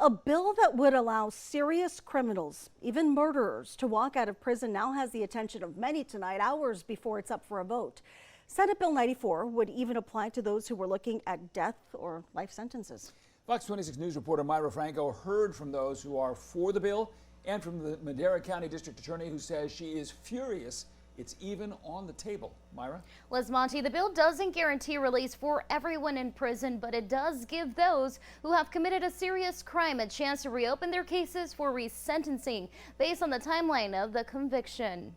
A bill that would allow serious criminals, even murderers, to walk out of prison now has the attention of many tonight, hours before it's up for a vote. Senate Bill 94 would even apply to those who were looking at death or life sentences. Fox 26 News reporter Myra Franco heard from those who are for the bill and from the Madera County District Attorney, who says she is furious it's even on the table. Myra? Liz Monty, the bill doesn't guarantee release for everyone in prison, but it does give those who have committed a serious crime a chance to reopen their cases for resentencing based on the timeline of the conviction.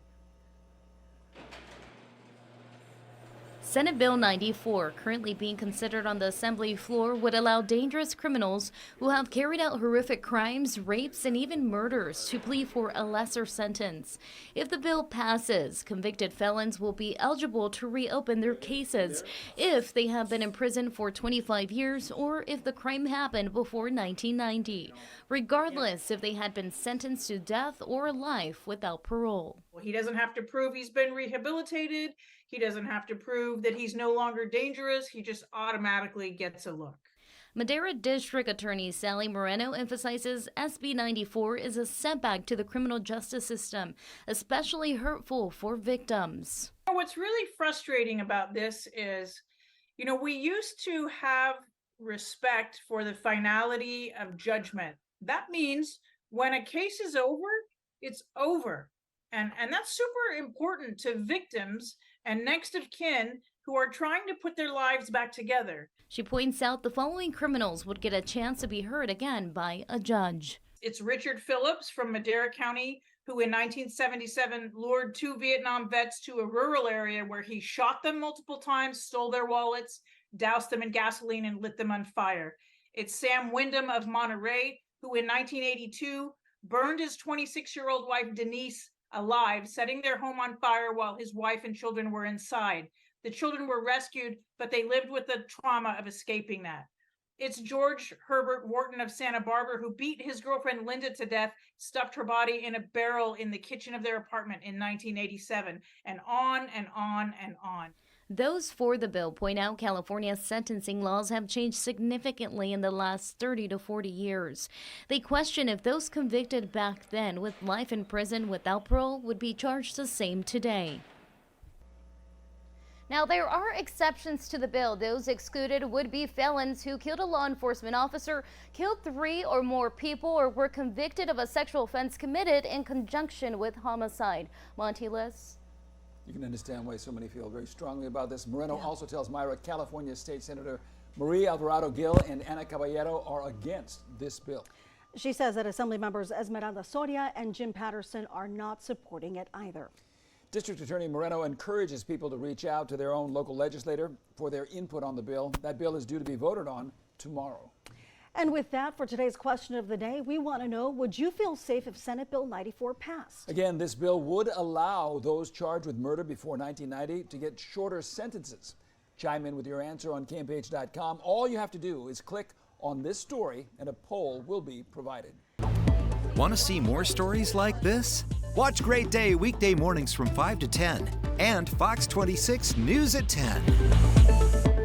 Senate Bill 94, currently being considered on the Assembly floor, would allow dangerous criminals who have carried out horrific crimes, rapes, and even murders to plead for a lesser sentence. If the bill passes, convicted felons will be eligible to reopen their cases if they have been in prison for 25 years or if the crime happened before 1990, regardless if they had been sentenced to death or life without parole. Well, he doesn't have to prove he's been rehabilitated. He doesn't have to prove that he's no longer dangerous. He just automatically gets a look. Madera District Attorney Sally Moreno emphasizes SB 94 is a setback to the criminal justice system, especially hurtful for victims. What's really frustrating about this is, we used to have respect for the finality of judgment. That means when a case is over, it's over. And that's super important to victims and next of kin who are trying to put their lives back together. She points out the following criminals would get a chance to be heard again by a judge. It's Richard Phillips from Madera County, who in 1977 lured 2 Vietnam vets to a rural area where he shot them multiple times, stole their wallets, doused them in gasoline, and lit them on fire. It's Sam Wyndham of Monterey, who in 1982 burned his 26-year-old wife Denise alive, setting their home on fire while his wife and children were inside. The children were rescued, but they lived with the trauma of escaping that. It's George Herbert Wharton of Santa Barbara, who beat his girlfriend Linda to death, stuffed her body in a barrel in the kitchen of their apartment in 1987, and on and on and on. Those for the bill point out California's sentencing laws have changed significantly in the last 30 to 40 years. They question if those convicted back then with life in prison without parole would be charged the same today. Now, there are exceptions to the bill. Those excluded would be felons who killed a law enforcement officer, killed 3 or more people, or were convicted of a sexual offense committed in conjunction with homicide. Monty, Liz? You can understand why so many feel very strongly about this. Moreno also tells Myra California State Senator Marie Alvarado Gil and Ana Caballero are against this bill. She says that Assembly members Esmeralda Soria and Jim Patterson are not supporting it either. District Attorney Moreno encourages people to reach out to their own local legislator for their input on the bill. That bill is due to be voted on tomorrow. And with that, for today's question of the day, we want to know, would you feel safe if Senate Bill 94 passed? Again, this bill would allow those charged with murder before 1990 to get shorter sentences. Chime in with your answer on KMPH.com. All you have to do is click on this story and a poll will be provided. Want to see more stories like this? Watch Great Day weekday mornings from 5 to 10 and Fox 26 News at 10.